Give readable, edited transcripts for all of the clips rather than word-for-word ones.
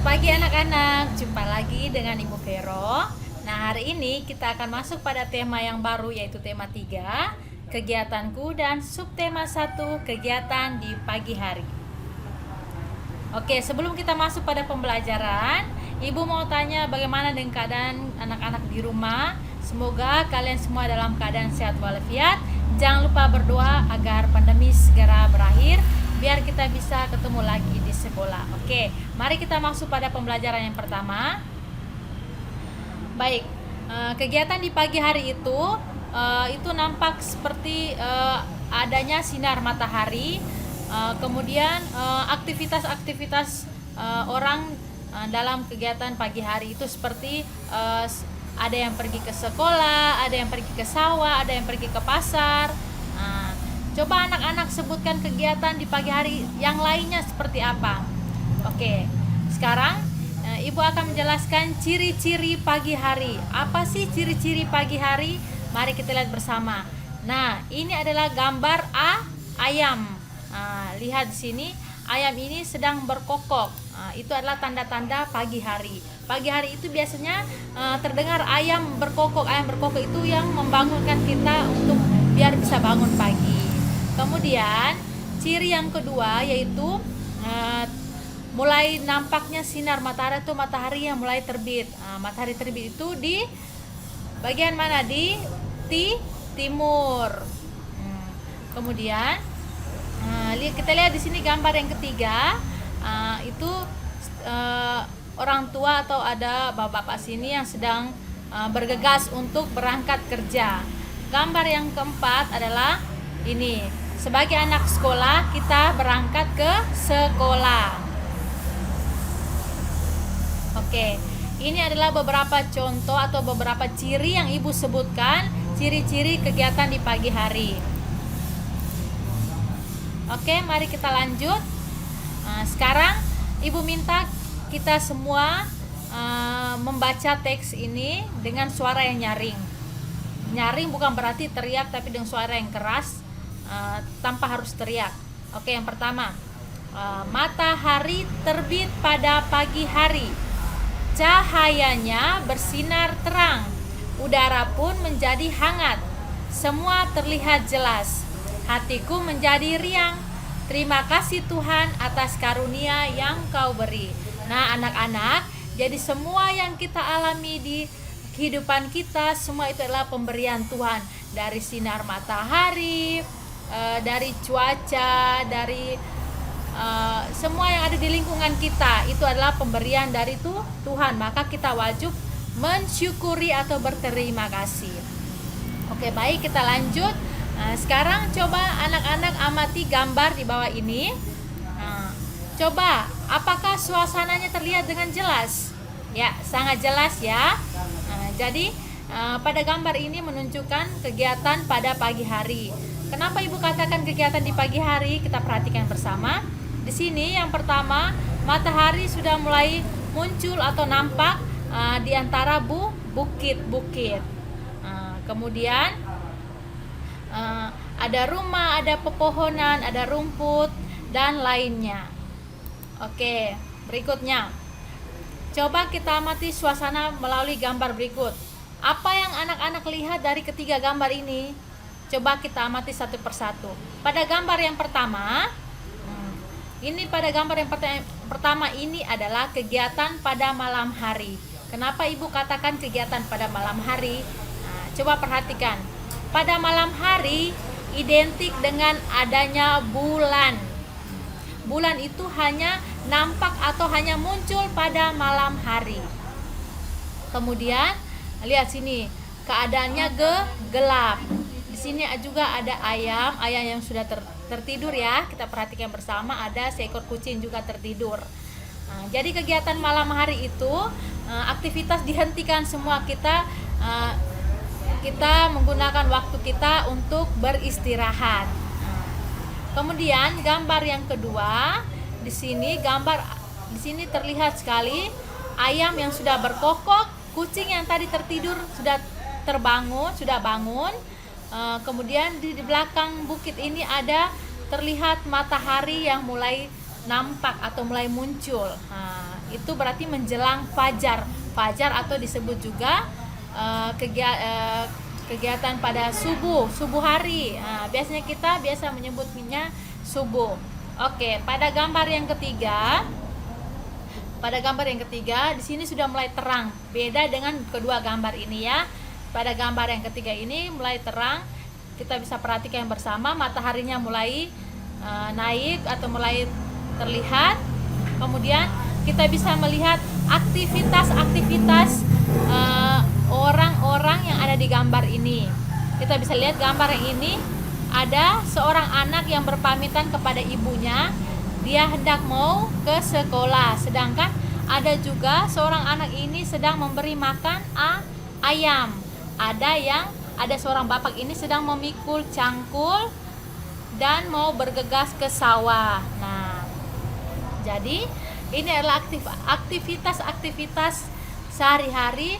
pagi anak-anak, jumpa lagi dengan Ibu Vero. Nah, hari ini kita akan masuk pada tema yang baru, yaitu tema 3, kegiatanku, dan subtema 1, kegiatan di pagi hari. Oke, sebelum kita masuk pada pembelajaran, Ibu mau tanya bagaimana dengan keadaan anak-anak di rumah. Semoga kalian semua dalam keadaan sehat walafiat. Jangan lupa berdoa agar pandemi segera berakhir, biar kita bisa ketemu lagi di sekolah. Oke, mari kita masuk pada pembelajaran yang pertama. Baik, kegiatan di pagi hari itu nampak seperti adanya sinar matahari, kemudian aktivitas-aktivitas orang dalam kegiatan pagi hari itu seperti ada yang pergi ke sekolah, ada yang pergi ke sawah, ada yang pergi ke pasar. Coba anak-anak sebutkan kegiatan di pagi hari yang lainnya seperti apa. Oke, sekarang Ibu akan menjelaskan ciri-ciri pagi hari. Apa sih ciri-ciri pagi hari? Mari kita lihat bersama. Nah, ini adalah gambar ayam. Lihat di sini, ayam ini sedang berkokok. Itu adalah tanda-tanda pagi hari. Pagi hari itu biasanya terdengar ayam berkokok. Ayam berkokok itu yang membangunkan kita untuk biar bisa bangun pagi. Kemudian ciri yang kedua yaitu mulai nampaknya sinar matahari itu matahari yang mulai terbit. Matahari terbit itu di bagian mana? Di timur. Kemudian kita lihat di sini gambar yang ketiga, itu orang tua atau ada bapak-bapak sini yang sedang bergegas untuk berangkat kerja. Gambar yang keempat adalah ini, sebagai anak sekolah kita berangkat ke sekolah. Oke, ini adalah beberapa contoh atau beberapa ciri yang Ibu sebutkan, ciri-ciri kegiatan di pagi hari. Oke, mari kita lanjut. Sekarang Ibu minta kita semua membaca teks ini dengan suara yang nyaring. Nyaring bukan berarti teriak, tapi dengan suara yang keras, tanpa harus teriak. Oke, yang pertama, matahari terbit pada pagi hari. Cahayanya bersinar terang, udara pun menjadi hangat. Semua terlihat jelas. Hatiku menjadi riang. Terima kasih Tuhan atas karunia yang Kau beri. Nah, anak-anak, jadi semua yang kita alami di kehidupan kita, semua itu adalah pemberian Tuhan. Dari sinar matahari, dari cuaca, dari semua yang ada di lingkungan kita, itu adalah pemberian dari Tuhan. Maka kita wajib mensyukuri atau berterima kasih. Oke, baik, kita lanjut. Sekarang coba anak-anak amati gambar di bawah ini. Coba, apakah suasananya terlihat dengan jelas? Ya, sangat jelas ya. Jadi pada gambar ini menunjukkan kegiatan pada pagi hari. Kenapa Ibu katakan kegiatan di pagi hari? Kita perhatikan bersama. Di sini yang pertama, matahari sudah mulai muncul atau nampak di antara bukit-bukit. Kemudian ada rumah, ada pepohonan, ada rumput, dan lainnya. Oke, berikutnya. Coba kita amati suasana melalui gambar berikut. Apa yang anak-anak lihat dari ketiga gambar ini? Coba kita amati satu persatu. Pada gambar yang pertama, pertama ini adalah kegiatan pada malam hari. Kenapa Ibu katakan kegiatan pada malam hari? Coba perhatikan. Pada malam hari identik dengan adanya bulan. Bulan itu hanya nampak atau hanya muncul pada malam hari. Kemudian lihat sini, keadaannya gelap. Di sini juga ada ayam yang sudah tertidur ya. Kita perhatikan bersama, ada seekor kucing juga tertidur. Jadi kegiatan malam hari itu aktivitas dihentikan semua, kita menggunakan waktu kita untuk beristirahat. Kemudian gambar yang kedua, di sini terlihat sekali ayam yang sudah berkokok, kucing yang tadi tertidur sudah bangun. Kemudian di belakang bukit ini ada terlihat matahari yang mulai nampak atau mulai muncul. Nah, itu berarti menjelang fajar. Fajar atau disebut juga kegiatan pada subuh hari. Nah, biasanya kita biasa menyebutnya subuh. Oke, pada gambar yang ketiga di sini sudah mulai terang. Beda dengan kedua gambar ini ya. Pada gambar yang ketiga ini mulai terang. Kita bisa perhatikan bersama, mataharinya mulai naik atau mulai terlihat. Kemudian kita bisa melihat aktivitas orang-orang yang ada di gambar ini. Kita bisa lihat gambar yang ini ada seorang anak yang berpamitan kepada ibunya. Dia hendak mau ke sekolah. Sedangkan ada juga seorang anak ini sedang memberi makan ayam. Ada seorang bapak ini sedang memikul cangkul dan mau bergegas ke sawah. Nah, jadi ini adalah aktivitas sehari-hari.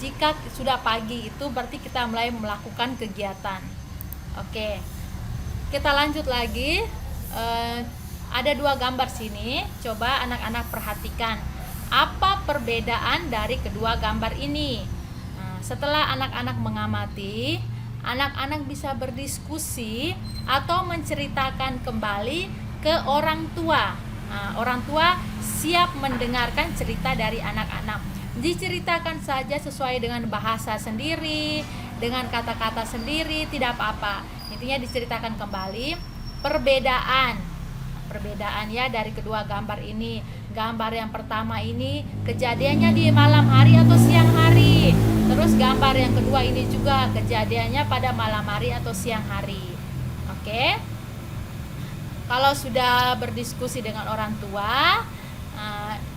Jika sudah pagi itu berarti kita mulai melakukan kegiatan. Oke, kita lanjut lagi. Ada dua gambar sini. Coba anak-anak perhatikan apa perbedaan dari kedua gambar ini. Nah, setelah anak-anak mengamati, anak-anak bisa berdiskusi atau menceritakan kembali ke orang tua. Nah, orang tua siap mendengarkan cerita dari anak-anak. Diceritakan saja sesuai dengan bahasa sendiri, dengan kata-kata sendiri, tidak apa-apa. Intinya diceritakan kembali perbedaan ya dari kedua gambar ini. Gambar yang pertama ini kejadiannya di malam hari atau siang hari. Terus gambar yang kedua ini juga kejadiannya pada malam hari atau siang hari. Oke. Kalau sudah berdiskusi dengan orang tua,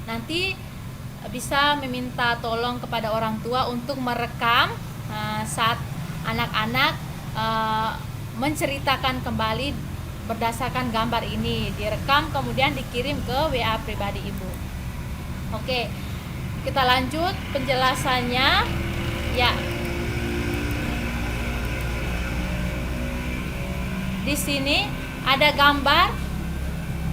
nanti bisa meminta tolong kepada orang tua untuk merekam saat anak-anak menceritakan kembali berdasarkan gambar ini. Direkam kemudian dikirim ke WA pribadi ibu. Oke, kita lanjut penjelasannya ya. Di sini ada gambar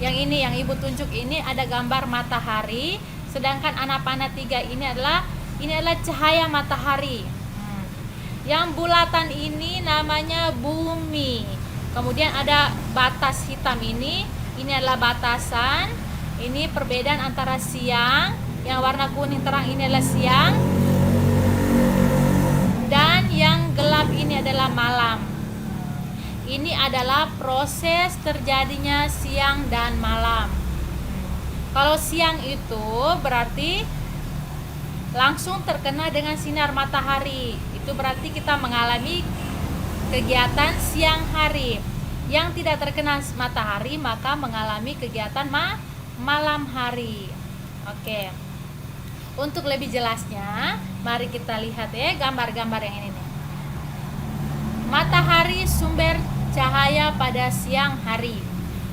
yang ini, yang ibu tunjuk ini ada gambar matahari. Sedangkan anak panah 3 ini adalah cahaya matahari. Yang bulatan ini namanya bumi. Kemudian ada batas hitam ini adalah batasan. Ini perbedaan antara siang, yang warna kuning terang ini adalah siang, dan yang gelap ini adalah malam. Ini adalah proses terjadinya siang dan malam. Kalau siang itu berarti langsung terkena dengan sinar matahari. Itu berarti kita mengalami kegiatan siang hari. Yang tidak terkena matahari maka mengalami kegiatan malam hari. Oke. Untuk lebih jelasnya, mari kita lihat ya gambar-gambar yang ini nih. Matahari sumber cahaya pada siang hari.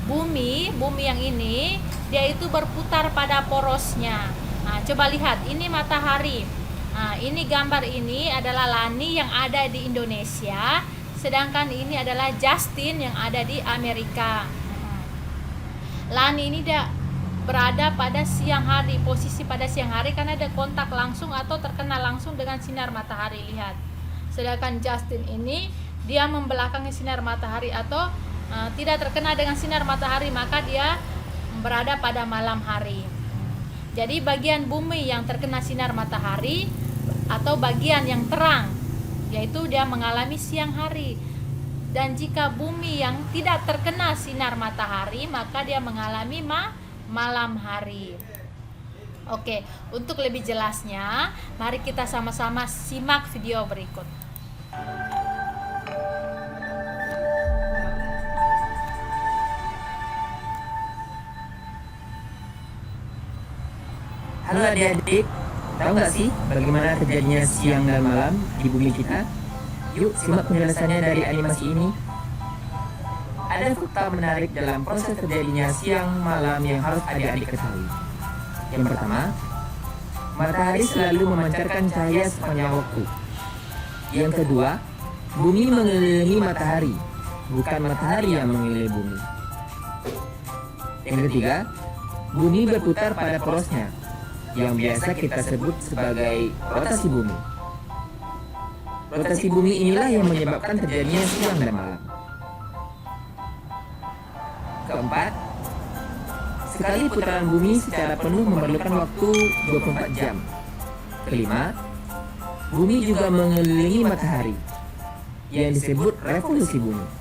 Bumi yang ini dia itu berputar pada porosnya. Nah, coba lihat, ini matahari. Nah, ini gambar ini adalah Lani yang ada di Indonesia. Sedangkan ini adalah Justin yang ada di Amerika. Lani ini dia berada pada siang hari, posisi pada siang hari karena ada kontak langsung atau terkena langsung dengan sinar matahari. Lihat. Sedangkan Justin ini dia membelakangi sinar matahari atau tidak terkena dengan sinar matahari, maka dia berada pada malam hari. Jadi bagian bumi yang terkena sinar matahari atau bagian yang terang, yaitu dia mengalami siang hari. Dan jika bumi yang tidak terkena sinar matahari, maka dia mengalami malam hari. Oke, untuk lebih jelasnya, mari kita sama-sama simak video berikut. Halo adik-adik, tahu nggak sih bagaimana terjadinya siang dan malam di bumi kita? Yuk simak penjelasannya dari animasi ini. Ada fakta menarik dalam proses terjadinya siang malam yang harus adik-adik ketahui. Yang pertama, matahari selalu memancarkan cahaya sepanjang waktu. Yang kedua, bumi mengelilingi matahari, bukan matahari yang mengelilingi bumi. Yang ketiga, bumi berputar pada porosnya, yang biasa kita sebut sebagai rotasi bumi. Rotasi bumi inilah yang menyebabkan terjadinya siang dan malam. Keempat, sekali putaran bumi secara penuh memerlukan waktu 24 jam. Kelima, bumi juga mengelilingi matahari, yang disebut revolusi bumi.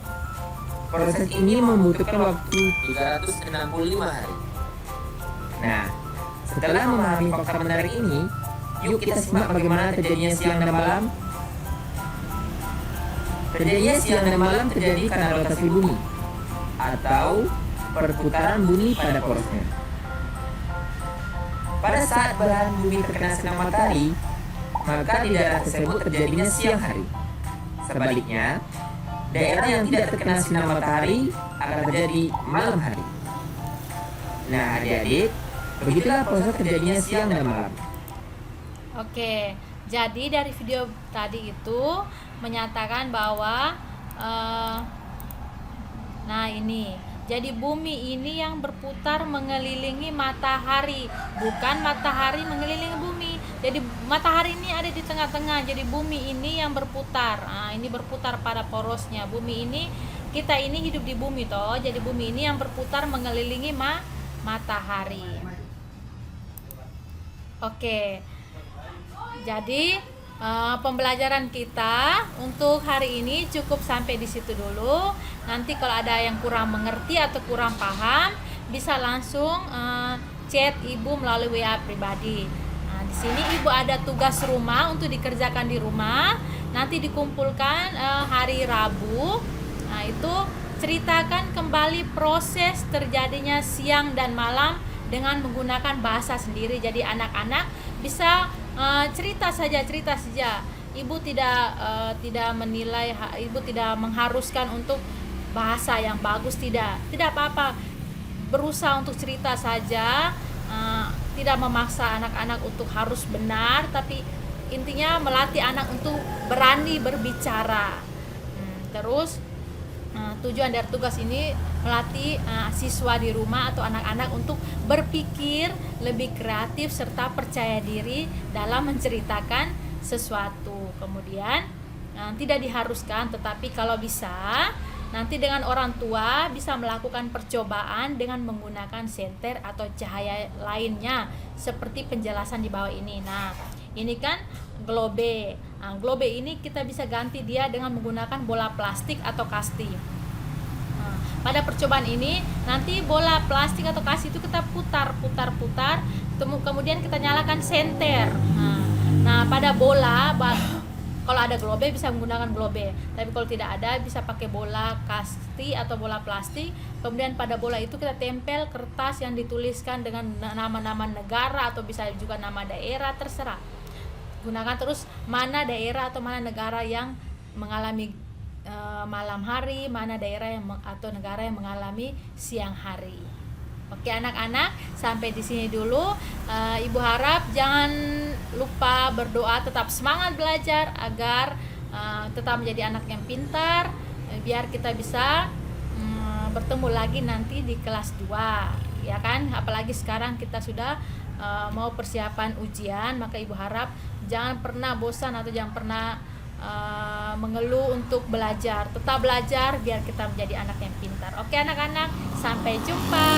Proses ini membutuhkan waktu 365 hari. Nah, setelah memahami fakta menarik ini, yuk kita simak bagaimana terjadinya siang dan malam. Terjadinya siang dan malam terjadi karena rotasi bumi atau perputaran bumi pada porosnya. Pada saat belahan bumi terkena sinar matahari, maka di daerah tersebut terjadinya siang hari. Sebaliknya, daerah yang tidak terkena sinar matahari akan terjadi malam hari. Nah, adik-adik, begitulah proses terjadinya siang dan malam. Oke, jadi dari video tadi itu menyatakan bahwa nah ini, jadi bumi ini yang berputar mengelilingi matahari, bukan matahari mengelilingi bumi. Jadi matahari ini ada di tengah-tengah, jadi bumi ini yang berputar. Nah, ini berputar pada porosnya. Bumi ini, kita ini hidup di bumi toh, jadi bumi ini yang berputar mengelilingi matahari. Oke. Jadi pembelajaran kita untuk hari ini cukup sampai di situ dulu. Nanti kalau ada yang kurang mengerti atau kurang paham, bisa langsung chat ibu melalui WA pribadi. Nah, di sini ibu ada tugas rumah untuk dikerjakan di rumah. Nanti dikumpulkan hari Rabu. Nah, itu ceritakan kembali proses terjadinya siang dan malam dengan menggunakan bahasa sendiri. Jadi anak-anak bisa cerita saja. Ibu tidak menilai, ibu tidak mengharuskan untuk bahasa yang bagus, tidak apa-apa. Berusaha untuk cerita saja, tidak memaksa anak-anak untuk harus benar, tapi intinya melatih anak untuk berani berbicara. Terus tujuan dari tugas ini melatih siswa di rumah atau anak-anak untuk berpikir lebih kreatif serta percaya diri dalam menceritakan sesuatu. Kemudian tidak diharuskan, tetapi kalau bisa nanti dengan orang tua bisa melakukan percobaan dengan menggunakan senter atau cahaya lainnya seperti penjelasan di bawah ini. Nah, ini kan globe. Nah, globe ini kita bisa ganti dia dengan menggunakan bola plastik atau kasti. Pada percobaan ini nanti bola plastik atau kasti itu kita putar, kemudian kita nyalakan senter. Nah, pada bola, kalau ada globe bisa menggunakan globe, tapi kalau tidak ada bisa pakai bola kasti atau bola plastik. Kemudian pada bola itu kita tempel kertas yang dituliskan dengan nama-nama negara atau bisa juga nama daerah, terserah. Gunakan terus mana daerah atau mana negara yang mengalami malam hari, mana daerah yang atau negara yang mengalami siang hari. Oke anak-anak, sampai di sini dulu. Ibu harap jangan lupa berdoa, tetap semangat belajar agar tetap menjadi anak yang pintar, biar kita bisa bertemu lagi nanti di kelas 2, ya kan? Apalagi sekarang kita sudah mau persiapan ujian, maka ibu harap jangan pernah bosan atau jangan pernah mengeluh untuk belajar. Tetap belajar biar kita menjadi anak yang pintar. Oke anak-anak, sampai jumpa.